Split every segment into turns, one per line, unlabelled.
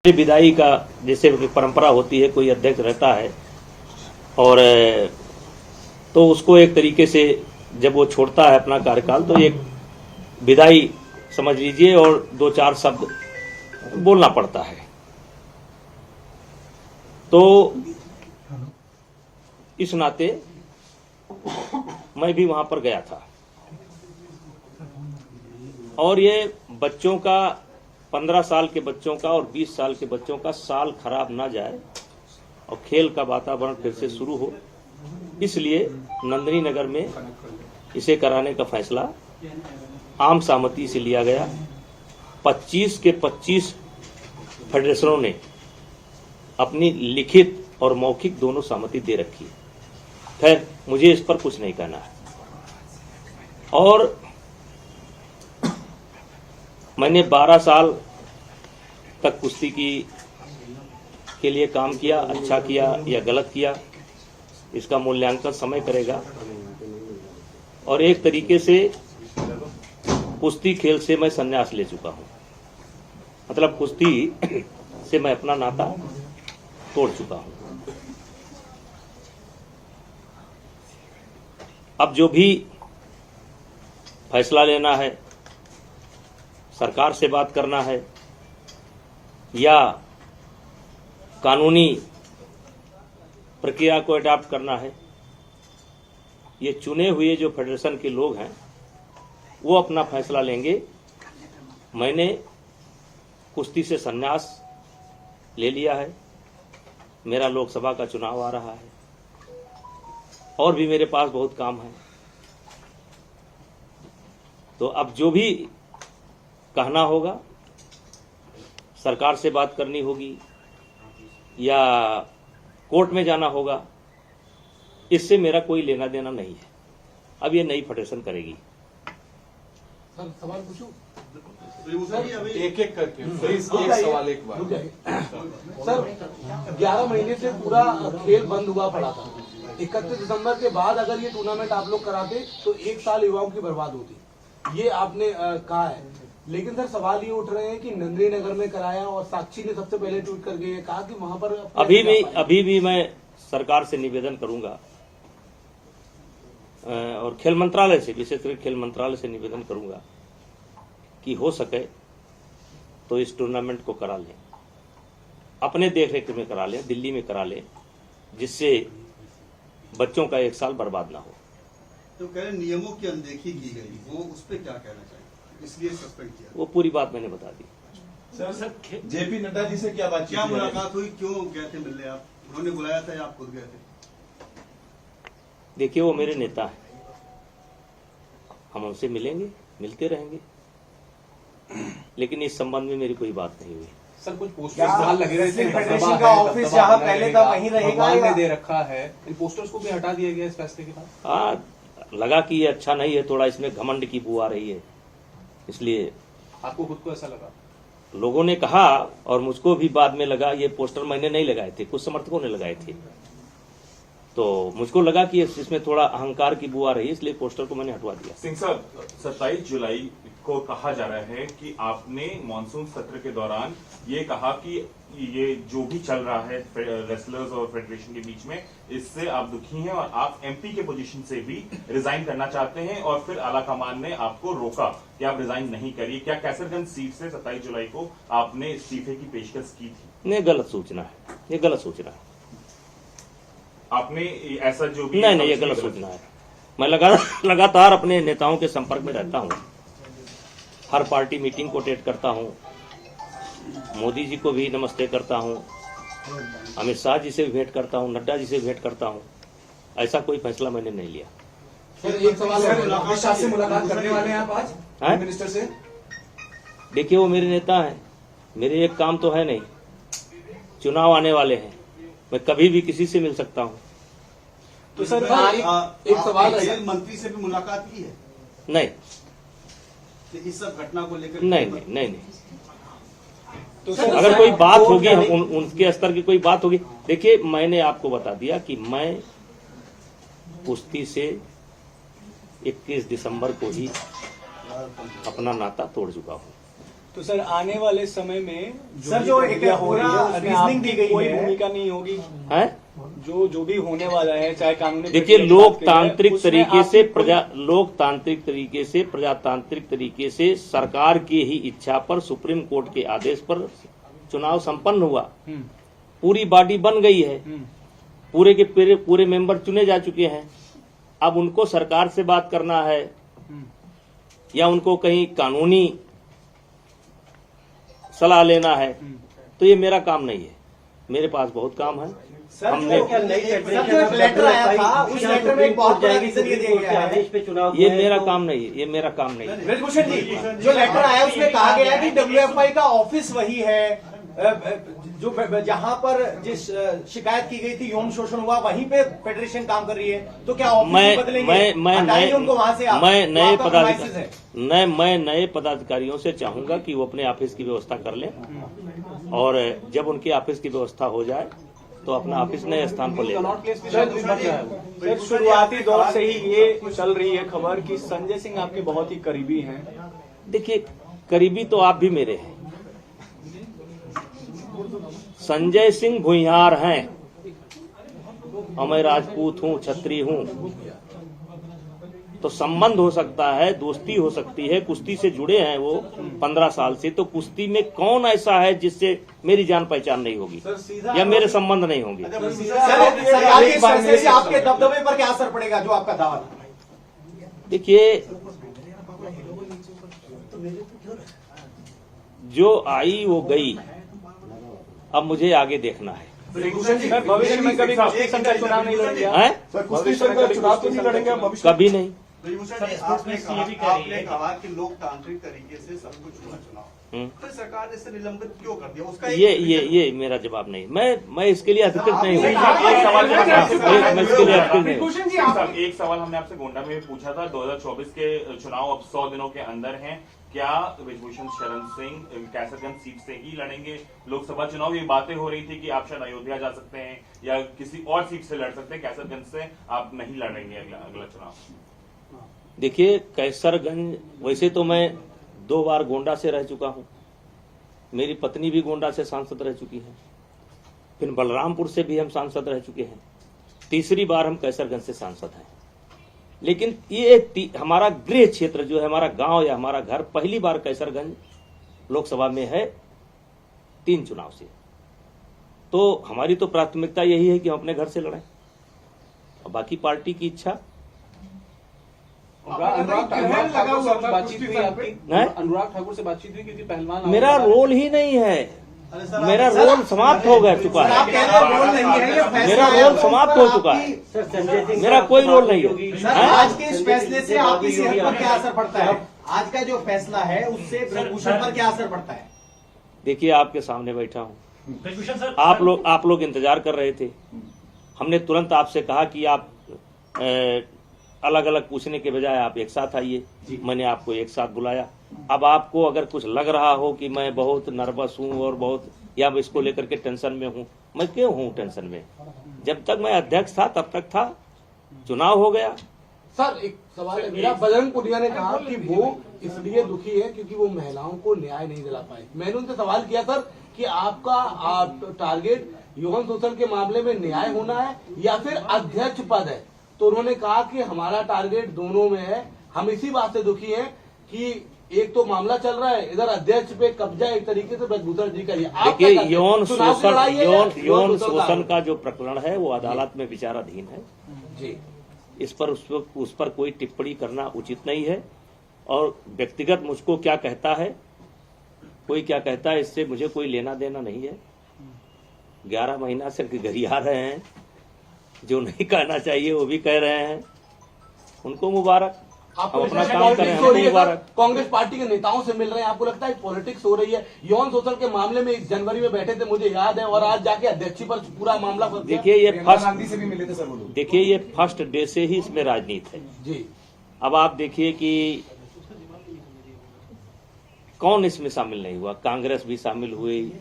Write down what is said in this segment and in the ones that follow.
विदाई का जैसे परंपरा होती है, कोई अध्यक्ष रहता है और तो उसको एक तरीके से जब वो छोड़ता है अपना कार्यकाल तो एक विदाई समझ लीजिए और दो चार शब्द बोलना पड़ता है। तो इस नाते मैं भी वहां पर गया था और ये बच्चों का 15 साल के बच्चों का और 20 साल के बच्चों का साल खराब ना जाए और खेल का वातावरण फिर से शुरू हो, इसलिए नंदिनी नगर में इसे कराने का फैसला आम सहमति से लिया गया। 25 के 25 फेडरेशनों ने अपनी लिखित और मौखिक दोनों सहमति दे रखी है। खैर मुझे इस पर कुछ नहीं कहना है और मैंने 12 साल तक कुश्ती के लिए काम किया। अच्छा किया या गलत किया इसका मूल्यांकन समय करेगा और एक तरीके से कुश्ती खेल से मैं संन्यास ले चुका हूं, मतलब कुश्ती से मैं अपना नाता तोड़ चुका हूं। अब जो भी फैसला लेना है, सरकार से बात करना है या कानूनी प्रक्रिया को अडॉप्ट करना है, ये चुने हुए जो फेडरेशन के लोग हैं वो अपना फैसला लेंगे। मैंने कुश्ती से संन्यास ले लिया है, मेरा लोकसभा का चुनाव आ रहा है और भी मेरे पास बहुत काम है। तो अब जो भी कहना होगा, सरकार से बात करनी होगी या कोर्ट में जाना होगा, इससे मेरा कोई लेना देना नहीं है। अब ये नई फेडरेशन करेगी।
सर सवाल पूछूं?
एक एक करके एक सवाल एक बार।
सर 11 महीने से पूरा खेल बंद हुआ पड़ा था। 31 दिसंबर के बाद अगर ये टूर्नामेंट आप लोग कराते तो 1 साल युवाओं की बर्बाद होती, ये आपने कहा है। लेकिन सर सवाल ये उठ रहे हैं कि नंदिनी नगर में कराया और साक्षी ने सबसे पहले ट्वीट करके ये कहा कि वहां पर
अभी भी मैं सरकार से निवेदन करूंगा और खेल मंत्रालय से, विशेषकर खेल मंत्रालय से निवेदन करूंगा कि हो सके तो इस टूर्नामेंट को करा लें, अपने देखरेख में करा लें, दिल्ली में करा लें, जिससे बच्चों का 1 साल बर्बाद ना हो।
तो कह रहे नियमों की अनदेखी की गई, वो उस पर क्या कहना चाहिए, इसलिए सस्पेंड किया?
वो पूरी बात मैंने बता दी।
सर जेपी नड्डा जी से क्या बातचीत,
क्या मुलाकात हुई, क्यों गए थे मिलने आप? उन्होंने बुलाया था या आप खुद गए थे?
देखिए वो मेरे नेता हैं, हम उनसे मिलेंगे, मिलते रहेंगे, लेकिन इस संबंध में मेरी कोई बात नहीं हुई।
सर कुछ पोस्टर्स बाहर लगे रहते हैं,
फेडरेशन का ऑफिस जहां पहले था वहीं रहेगा
ने दे रखा है, इन पोस्टर्स को भी हटा दिया गया इस फैसले के बाद।
हाँ, लगा कि ये अच्छा नहीं है, थोड़ा इसमें घमंड की बू आ रही है, इसलिए
आपको खुद को ऐसा लगा?
लोगों ने कहा और मुझको भी बाद में लगा, ये पोस्टर मैंने नहीं लगाए थे, कुछ समर्थकों ने लगाए थे, तो मुझको लगा कि इसमें थोड़ा अहंकार की बू आ रही है, इसलिए पोस्टर को मैंने हटवा दिया।
सिंह साहब, 27 जुलाई को कहा जा रहा है कि आपने मॉनसून सत्र के दौरान ये कहा कि ये जो भी चल रहा है रेसलर्स और फेडरेशन के बीच में, इससे आप दुखी हैं और आप एमपी के पोजीशन से भी रिजाइन करना चाहते हैं और फिर आलाकमान ने आपको रोका कि आप रिजाइन नहीं करिए। क्या कैसरगंज सीट से 27 जुलाई को आपने इस्तीफे की पेशकश की थी?
नहीं, गलत सूचना है, ये गलत सूचना है।
आपने ऐसा जो भी
नहीं, ये गलत सूचना है। मैं लगातार अपने नेताओं के संपर्क में रहता हूँ, हर पार्टी मीटिंग को अटेंड करता हूँ, मोदी जी को भी नमस्ते करता हूँ, अमित शाह जी से भी भेंट करता हूँ, नड्डा जी से भी भेंट करता हूँ। ऐसा कोई फैसला मैंने नहीं लिया।
सर एक सवाल, अमित शाह से मुलाकात करने वाले हैं आप आज मिनिस्टर से?
देखिए वो मेरे नेता हैं, मेरे एक काम तो है नहीं, चुनाव आने वाले हैं, मैं कभी भी किसी से मिल सकता हूँ।
तो सर एक सवाल है,
मंत्री से भी मुलाकात की है?
नहीं,
इस सब घटना को लेकर
नहीं।
तो
अगर कोई बात होगी, उनके स्तर की कोई बात होगी। देखिए मैंने आपको बता दिया कि मैं कुश्ती से 21 दिसंबर को ही अपना नाता तोड़ चुका हूं।
तो सर आने वाले समय में
सर, जो एक
प्रक्रिया हो रही है,
पूरा
उसमें
रीजनिंग
आपकी
दी गई
कोई
है।
भूमिका नहीं होगी।
है
जो भी होने वाला है, चाहे कानूनी
देखिए,
प्रक्रिया की बात की जाए,
लोकतांत्रिक
उसमें
तरीके से
आपकी कोई-
लोकतांत्रिक तरीके से प्रजातांत्रिक तरीके से सरकार की ही इच्छा पर सुप्रीम कोर्ट के आदेश पर चुनाव संपन्न हुआ।
हम्म,
पूरी बॉडी बन गई है,
हम्म,
पूरे के पूरे मेंबर चुने जा चुके हैं। अब उनको सरकार से बात करना है
हम्म।
या उनको कहीं कानूनी सलाह लेना है, तो ये मेरा काम नहीं है। मेरे पास बहुत काम है।
सर,
हमने
जो एक लेटर आया था, उस लेटर में एक बहुत बड़ा रीजन ये दिया गया है।
ये मेरा काम नहीं है, ये मेरा काम नहीं है।
ब्रजभूषण जी, जो लेटर आया उसमें कहा गया है कि WFI का ऑफिस वही है जो जहां पर जिस शिकायत की गई थी, यौन शोषण हुआ, वहीं पे फेडरेशन काम कर रही है। तो क्या ऑफिस ही बदलेंगे? हटाइए उनको वहां से आप।
मैं नए
तो आपका premises है।
मैं नए पदाधिकारियों से चाहूंगा कि वो अपने ऑफिस की व्यवस्था कर लें, और जब उनके ऑफिस की व्यवस्था हो जाए तो अपना ऑफिस नए स्थान पर ले जाए।
सर, शुरुआती दौर से ही ये चल रही है खबर कि संजय सिंह आपके बहुत ही करीबी हैं।
देखिए, करीबी तो आप भी मेरे हैं। संजय सिंह भुइयार हैं और मैं राजपूत हूं, छत्री हूं, तो संबंध हो सकता है, दोस्ती हो सकती है। कुश्ती से जुड़े हैं वो 15 साल से, तो कुश्ती में कौन ऐसा है जिससे मेरी जान पहचान नहीं होगी या मेरे संबंध नहीं होंगे।
सर, सरकार के इस फैसले से आपके दबदबे पर क्या असर पड़ेगा, जो आपका दावा था?
देखिए, जो आई वो गई, अब मुझे आगे देखना है।
सर, भविष्य में कभी कुश्ती संघ का चुनाव नहीं लड़ेंगे आप?
हैं?
कुश्ती संघ का चुनाव तो नहीं लड़ेंगे भविष्य में?
कभी नहीं।
ब्रजभूषण जी, आपने कहा कि लोकतांत्रिक तरीके से सब कुछ हुआ चुनाव, तो सरकार ने इसे निलंबित क्यों कर दिया? उसका
ये मेरा जवाब नहीं। मैं इसके लिए अधिकृत नहीं हूँ।
एक सवाल
मैं इसके लिए अधिकृत नहीं हूँ।
एक सवाल हमने आपसे गोंडा में भी पूछा था। 2024 के चुनाव अब 100 दिनों के अंदर हैं। क्या ब्रजभूषण शरण सिंह कैसरगंज सीट से ही लड़ेंगे लोकसभा चुनाव? ये बातें हो रही थी कि आप शायद अयोध्या जा सकते हैं या किसी और सीट से लड़ सकते हैं, कैसरगंज से आप नहीं लड़ेंगे अगला चुनाव।
देखिए, कैसरगंज, वैसे तो मैं 2 बार गोंडा से रह चुका हूं। मेरी पत्नी भी गोंडा से सांसद रह चुकी है। फिर बलरामपुर से भी हम सांसद रह चुके हैं। तीसरी बार हम कैसरगंज से सांसद हैं। लेकिन ये हमारा गृह क्षेत्र जो है, हमारा गांव या हमारा घर, पहली बार कैसरगंज लोकसभा में है 3 चुनाव से। तो हमारी तो प्राथमिकता यही है कि हम अपने घर से लड़ें, और बाकी पार्टी की इच्छा।
अनुराग ठाकुर से बातचीत हुई आपकी?
हैं?
अनुराग ठाकुर से बातचीत हुई, क्योंकि पहलवान
मेरा रोल ही नहीं है। मेरा रोल समाप्त हो गया चुका
सर, आप
है।
कह रहे हो रोल नहीं है, ये फैसला
मेरा
है,
रोल
उस
समाप्त
पर
हो चुका
आपकी-
है। मेरा कोई रोल नहीं है।
सर,
हैं?
आज के इस फैसले से आपकी सेहत पर क्या असर पड़ता है? आज का जो फैसला है उससे ब्रजभूषण पर क्या असर पड़ता है?
देखिए, आपके सामने बैठा हूं। आप लोग इंतजार कर रहे थे। हमने तुरंत आपसे कहा कि आप अलग अलग पूछने के बजाय आप एक साथ आइए। मैंने आपको एक साथ बुलाया। अब आपको अगर कुछ लग रहा हो कि मैं बहुत नर्वस हूं और बहुत, या मैं इसको लेकर के टेंशन में हूं, मैं क्यों हूं टेंशन में? जब तक मैं अध्यक्ष था तब तक था, चुनाव हो गया।
सर, एक सवाल है मेरा। बजरंग पुनिया ने कहा कि वो इसलिए दुखी है क्योंकि वो महिलाओं को न्याय नहीं दिला पाए। मैंने उनसे सवाल किया सर कि आपका टारगेट यौन शोषण के मामले में न्याय होना है या फिर अध्यक्ष पद है? तो उन्होंने कहा कि हमारा टारगेट दोनों में है। हम इसी बात से दुखी हैं कि एक तो मामला चल रहा है, इधर अध्यक्ष पे कब्जा एक तरीके से ब्रजभूषण जी का।
देखिए, यौन शोषण का जो प्रकरण है वो अदालत में विचाराधीन है
जी।
इस पर उस पर कोई टिप्पणी करना उचित नहीं है। और व्यक्तिगत मुझको क्या कहता है, कोई क्या कहता है, इससे मुझे कोई लेना देना नहीं है। 11 महीना से गरिया रहे हैं, जो नहीं कहना चाहिए वो भी कह रहे हैं। उनको मुबारक, हम अपना काम करें, हमको मुबारक।
कांग्रेस पार्टी के नेताओं से मिल रहे हैं, आपको लगता है पॉलिटिक्स हो रही है? यौन शोषण के मामले में 1 जनवरी में बैठे थे, मुझे याद है, और आज जाके अध्यक्ष पर पूरा मामला फंस गया।
देखिए, ये
से
फर्स्ट डे से ही इसमें राजनीति है
जी।
अब आप देखिए कि कौन इसमें शामिल नहीं हुआ। कांग्रेस भी शामिल हुई,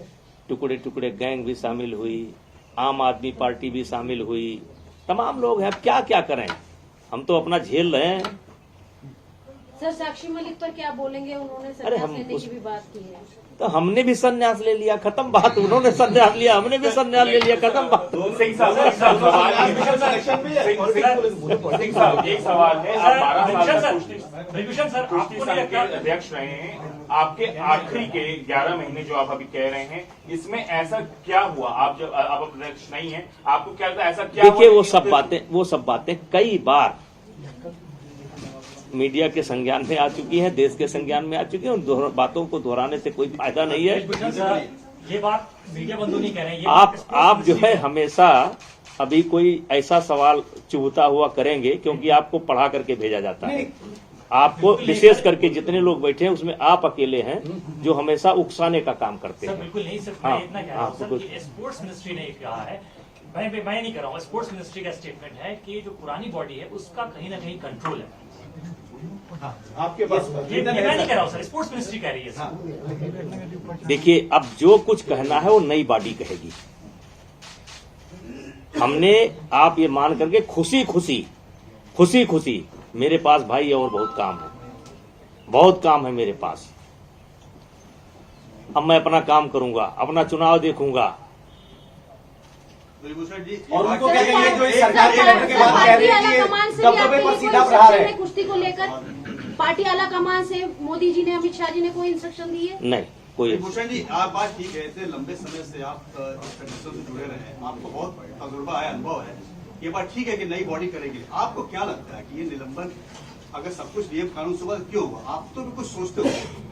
टुकड़े टुकड़े गैंग भी शामिल हुई, आम आदमी पार्टी भी शामिल हुई, तमाम लोग हैं। अब क्या क्या करें, हम तो अपना झेल रहे हैं।
सर साक्षी मलिक पर क्या बोलेंगे? उन्होंने
अरे
संन्यास
हम
लेने
उस-
की भी बात की है।
तो हमने भी संन्यास ले लिया, खत्म बात। उन्होंने संन्यास लिया, हमने भी संन्यास ले लिया, खत्म बात।
सिंह साहब एक सवाल है, आप 12 साल
ब्रिजभूषण सर,
कुश्ती
आपको
संघ
नहीं
के
लगता
अध्यक्ष रहे हैं, आपके आखिरी के 11 महीने जो आप अभी कह रहे हैं, इसमें ऐसा क्या हुआ? आप जब आप अध्यक्ष नहीं है, आपको क्या लगता है ऐसा क्या
देखिए,
हुआ
वो सब बातें कई बार मीडिया के संज्ञान में आ चुकी है, देश के संज्ञान में आ चुकी है। उन बातों को दोहराने से कोई फायदा नहीं है।
ब्रिजभूषण सर, ये बात मीडिया बंधु नहीं कह रहे हैं, ये
आप जो है हमेशा अभी कोई ऐसा सवाल चुभता हुआ करेंगे, क्योंकि आपको पढ़ा करके भेजा जाता है। आपको विशेष करके जितने लोग बैठे हैं उसमें आप अकेले हैं जो हमेशा उकसाने का काम करते
सर
हैं।
बिल्कुल नहीं सर,
हाँ,
मैं इतना कह रहा हूँ सर
बिल्कुल।
कि स्पोर्ट्स मिनिस्ट्री ने कहा है, मैं नहीं कर रहा हूँ, स्पोर्ट्स मिनिस्ट्री का स्टेटमेंट है कि जो पुरानी बॉडी है उसका कहीं ना कहीं कंट्रोल है।
आपके पास
ये मैं नहीं कह रहा हूँ सर, स्पोर्ट्स मिनिस्ट्री कह रही है सर।
देखिए, अब जो कुछ कहना है वो नई बॉडी कहेगी। हमने आप ये मान करके खुशी खुशी मेरे पास भाई और बहुत काम है मेरे पास। अब मैं अपना काम करूंगा, अपना चुनाव देखूंगा।
ब्रिजभूषण जी,
और उनको
सर,
क्या कहिए जो इस
सर,
सरकार के लेटर के बाद कह रही है कि ये
कमान से भी
दबदबे
आपके
पर
लिए
सीधा
कोई
प्रहार
इंस्ट्रक्शन
है।
है कुश्ती को लेकर? पार्टी आला कमान से मोदी जी ने, अमित शाह जी ने कोई इंस्ट्रक्शन दी है?
नहीं, कोई
ब्रिजभूषण जी, आप बात ठीक है, इतने लंबे समय से आप इस फेडरेशन से जुड़े रहे हैं, आपको बहुत तजुर्बा है, अनुभव है। ये बात ठीक है कि नई बॉडी करेगी। आपको क्या लगता है कि ये निलंबन अगर सब कुछ नियम कानून से क्यों हुआ? आप तो भी कुछ सोचते हो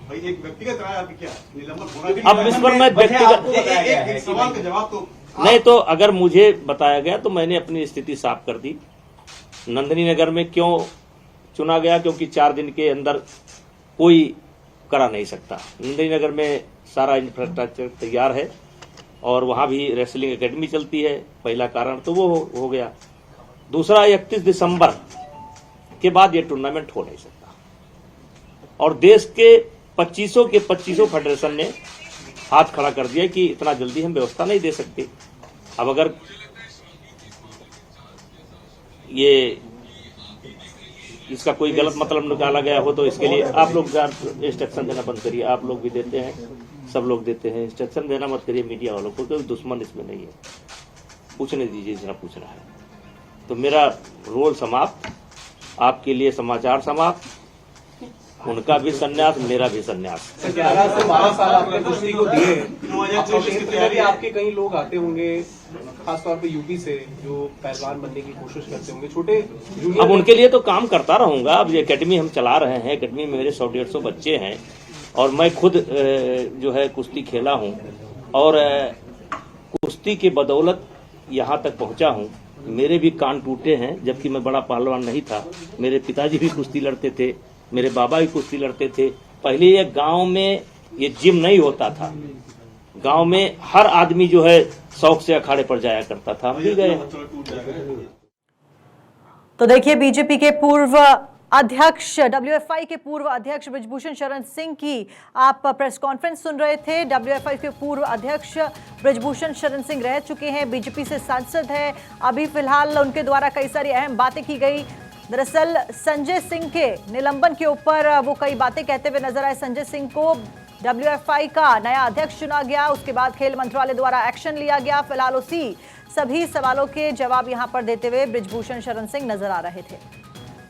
भाई, एक व्यक्तिगत राय आपकी क्या है? निलंबन होना भी
अब इस पर मैं व्यक्तिगत
एक सवाल का जवाब तो
नहीं, तो अगर मुझे बताया गया तो मैंने अपनी स्थिति साफ कर दी। नंदिनी नगर में क्यों चुना गया? क्योंकि 4 दिन के अंदर कोई करा नहीं सकता। नंदिनी नगर में सारा इंफ्रास्ट्रक्चर तैयार है और वहां भी रेसलिंग एकेडमी चलती है। पहला कारण तो वो हो गया। दूसरा, 31 दिसंबर के बाद ये टूर्नामेंट हो नहीं सकता और देश के 2500 फेडरेशन ने हाथ खड़ा कर दिया कि इतना जल्दी हम व्यवस्था नहीं दे सकते। अब अगर ये इसका कोई गलत मतलब निकाला गया हो तो इसके लिए आप लोग इंस्ट्रक्शन देना बंद करिए। आप लोग भी देते हैं, सब लोग देते हैं, इंस्ट्रक्शन देना मत करिए मीडिया वालों को। कोई दुश्मन इसमें नहीं है, पूछने दीजिए जितना पूछना है। तो मेरा रोल समाप्त, आपके लिए समाचार समाप्त। उनका भी संन्यास, मेरा भी संन्यास।
11 से 12 साल आपने कुश्ती को दिए।
2024 की तैयारी
आपके कई लोग आते होंगे, खासतौर पे यूपी से, जो पहलवान बनने की कोशिश करते होंगे, छोटे जूनियर।
अब उनके लिए तो काम करता रहूंगा। अब ये एकेडमी हम चला रहे हैं, एकेडमी में मेरे 100-150 बच्चे हैं और मैं खुद जो है कुश्ती खेला हूं और कुश्ती के बदौलत यहाँ तक पहुंचा हूं। मेरे भी कान टूटे हैं, जबकि मैं बड़ा पहलवान नहीं था। मेरे पिताजी भी कुश्ती लड़ते थे, मेरे बाबा भी कुश्ती लड़ते थे। पहले ये गांव में ये जिम नहीं होता था, गांव में हर आदमी जो है शौक से अखाड़े पर जाया करता था। हम भी गए।
तो देखिए, बीजेपी के पूर्व अध्यक्ष, डब्ल्यूएफआई के पूर्व अध्यक्ष ब्रिजभूषण शरण सिंह की आप प्रेस कॉन्फ्रेंस सुन रहे थे। डब्ल्यूएफआई के पूर्व अध्यक्ष ब्रिजभूषण शरण सिंह रह चुके हैं, बीजेपी से सांसद है। अभी फिलहाल उनके द्वारा कई सारी अहम बातें की गई। दरअसल संजय सिंह के निलंबन के ऊपर वो कई बातें कहते हुए नजर आए। संजय सिंह को डब्ल्यूएफआई का नया अध्यक्ष चुना गया, उसके बाद खेल मंत्रालय द्वारा एक्शन लिया गया। फिलहाल उसी सभी सवालों के जवाब यहां पर देते हुए ब्रिजभूषण शरण सिंह नजर आ रहे थे।